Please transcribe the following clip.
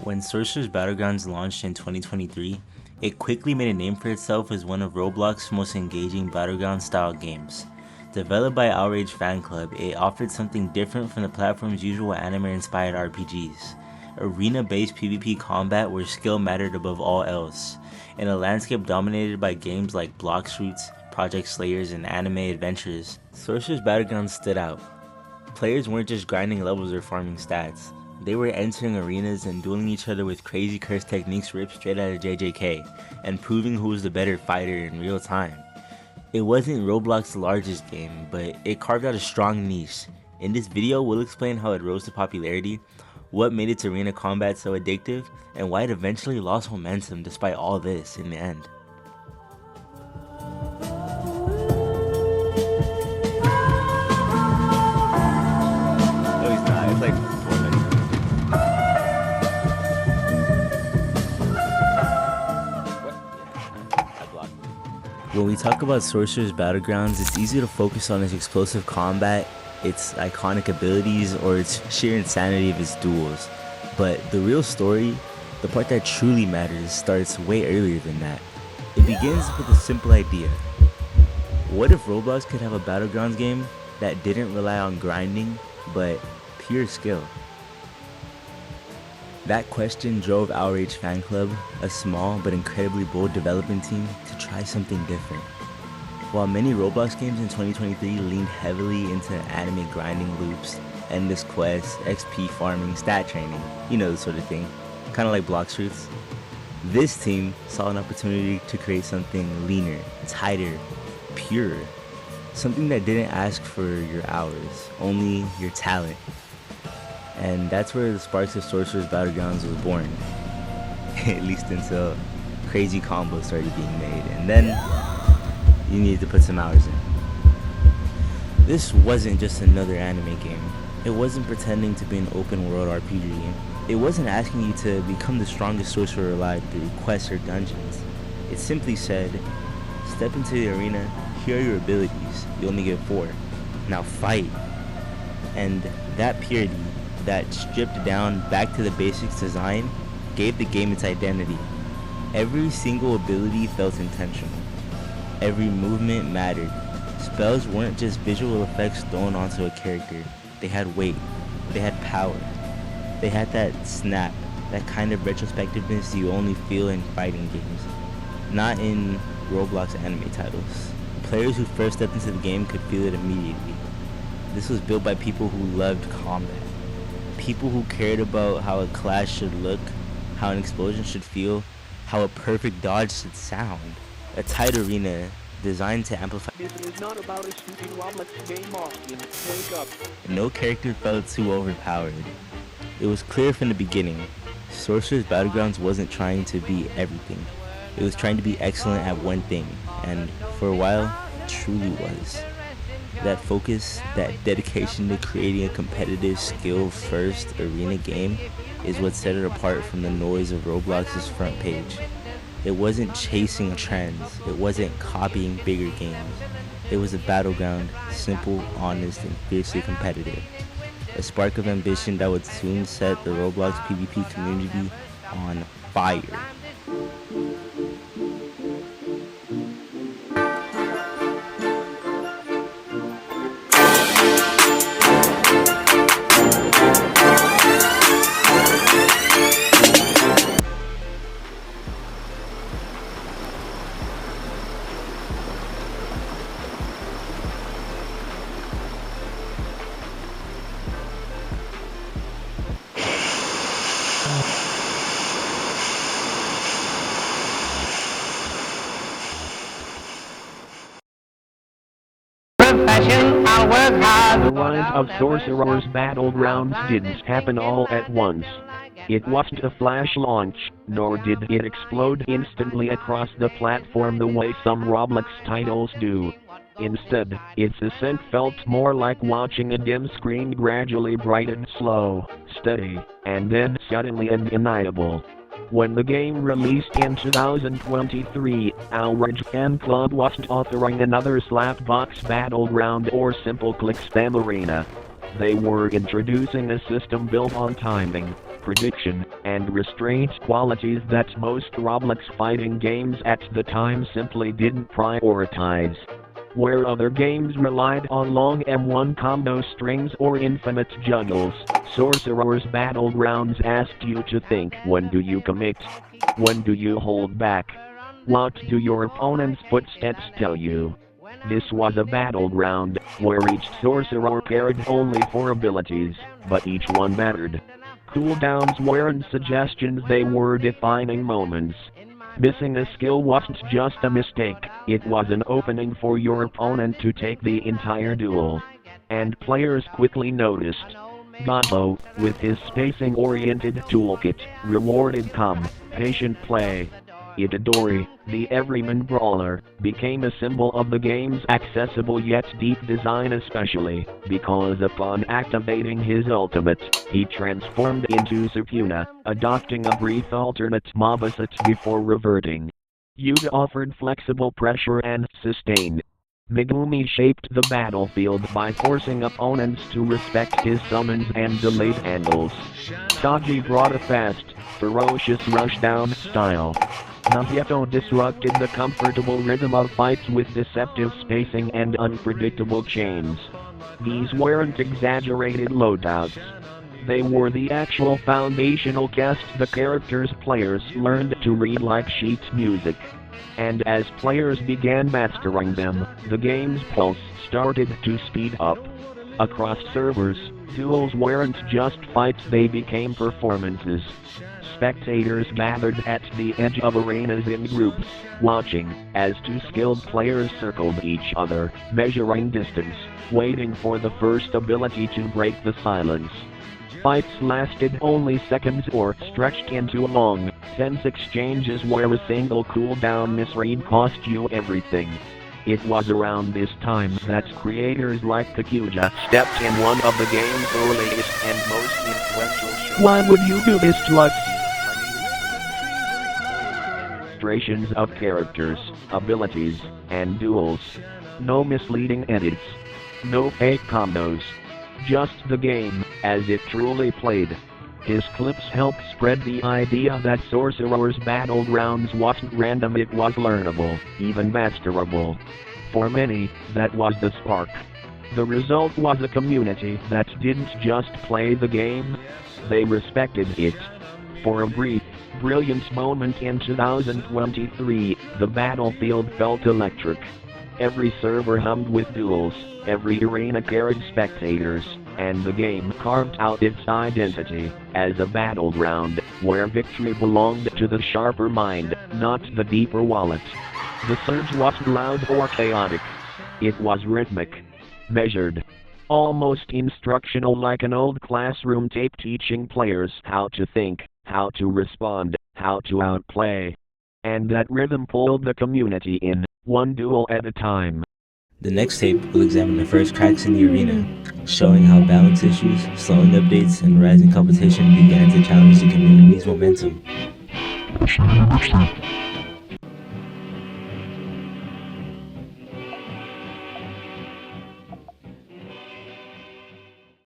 When Sorcerers Battlegrounds launched in 2023, it quickly made a name for itself as one of Roblox's most engaging Battleground-style games. Developed by Outrage Fan Club, it offered something different from the platform's usual anime-inspired RPGs. Arena-based PvP combat where skill mattered above all else, in a landscape dominated by games like Blox Fruits, Project Slayers, and anime adventures, Sorcerers Battlegrounds stood out. Players weren't just grinding levels or farming stats. They were entering arenas and dueling each other with crazy curse techniques ripped straight out of JJK, and proving who was the better fighter in real time. It wasn't Roblox's largest game, but it carved out a strong niche. In this video, we'll explain how it rose to popularity, what made its arena combat so addictive, and why it eventually lost momentum despite all this in the end. No, he's not. It's like 4 minutes. When we talk about Sorcerer's Battlegrounds, it's easy to focus on its explosive combat, its iconic abilities, or its sheer insanity of its duels. But the real story, the part that truly matters, starts way earlier than that. It begins with a simple idea. What if Roblox could have a Battlegrounds game that didn't rely on grinding, but pure skill? That question drove Outrage Fan Club, a small but incredibly bold development team, to try something different. While many Roblox games in 2023 leaned heavily into anime grinding loops, endless quests, XP farming, stat training, you know, the sort of thing, kind of like Blox Fruits, this team saw an opportunity to create something leaner, tighter, purer, something that didn't ask for your hours, only your talent. And that's where the sparks of Sorcerer's Battlegrounds was born. At least until crazy combos started being made, and then you needed to put some hours in. This wasn't just another anime game. It wasn't pretending to be an open world RPG. It wasn't asking you to become the strongest sorcerer alive through quests or dungeons. It simply said, step into the arena, here are your abilities, you only get 4. Now fight. And that purity, that stripped down back to the basics design, gave the game its identity. Every single ability felt intentional. Every movement mattered. Spells weren't just visual effects thrown onto a character. They had weight. They had power. They had that snap, that kind of retrospectiveness you only feel in fighting games, not in Roblox anime titles. Players who first stepped into the game could feel it immediately. This was built by people who loved combat. People who cared about how a clash should look, how an explosion should feel, how a perfect dodge should sound. A tight arena designed to amplify. This is not about a stupid Roblox game, Austin. Wake up. No character felt too overpowered. It was clear from the beginning, Sorcerer's Battlegrounds wasn't trying to be everything. It was trying to be excellent at one thing, and for a while, it truly was. That focus, that dedication to creating a competitive, skill-first arena game is what set it apart from the noise of Roblox's front page. It wasn't chasing trends, it wasn't copying bigger games. It was a battleground, simple, honest, and fiercely competitive. A spark of ambition that would soon set the Roblox PvP community on fire. The rise of Sorcerers Battlegrounds didn't happen all at once. It wasn't a flash launch, nor did it explode instantly across the platform the way some Roblox titles do. Instead, its ascent felt more like watching a dim screen gradually brighten slow, steady, and then suddenly undeniable. When the game released in 2023, Outrage Fan Club wasn't offering another slapbox battleground or simple click spam arena. They were introducing a system built on timing, prediction, and restraint, qualities that most Roblox fighting games at the time simply didn't prioritize. Where other games relied on long M1 combo strings or infinite juggles, Sorcerers Battlegrounds asked you to think. When do you commit? When do you hold back? What do your opponent's footsteps tell you? This was a battleground, where each sorcerer cared only for abilities, but each one mattered. Cooldowns weren't suggestions, they were defining moments. Missing a skill wasn't just a mistake, it was an opening for your opponent to take the entire duel. And players quickly noticed. Gato, with his spacing-oriented toolkit, rewarded calm, patient play. Itadori, the everyman brawler, became a symbol of the game's accessible yet deep design, especially because upon activating his ultimate, he transformed into Sukuna, adopting a brief alternate moveset before reverting. Yuga offered flexible pressure and sustain. Megumi shaped the battlefield by forcing opponents to respect his summons and delayed angles. Taji brought a fast, ferocious rushdown style. Nahito disrupted the comfortable rhythm of fights with deceptive spacing and unpredictable chains. These weren't exaggerated loadouts. They were the actual foundational cast the characters players learned to read like sheet music. And as players began mastering them, the game's pulse started to speed up. Across servers, duels weren't just fights, they became performances. Spectators gathered at the edge of arenas in groups, watching as two skilled players circled each other, measuring distance, waiting for the first ability to break the silence. Fights lasted only seconds or stretched into long, tense exchanges where a single cooldown misread cost you everything. It was around this time that creators like Kakuja stepped in one of the game's earliest and most influential shows. Why would you do this to us? Illustrations of characters, abilities, and duels. No misleading edits. No fake combos. Just the game, as it truly played. His clips helped spread the idea that Sorcerers Battlegrounds wasn't random, it was learnable, even masterable. For many, that was the spark. The result was a community that didn't just play the game, they respected it. For a brief, brilliant moment in 2023, the battlefield felt electric. Every server hummed with duels, every arena carried spectators, and the game carved out its identity as a battleground where victory belonged to the sharper mind, not the deeper wallet. The surge wasn't loud or chaotic. It was rhythmic, measured, almost instructional, like an old classroom tape teaching players how to think, how to respond, how to outplay. And that rhythm pulled the community in, one duel at a time. The next tape will examine the first cracks in the arena, showing how balance issues, slowing updates, and rising competition began to challenge the community's momentum.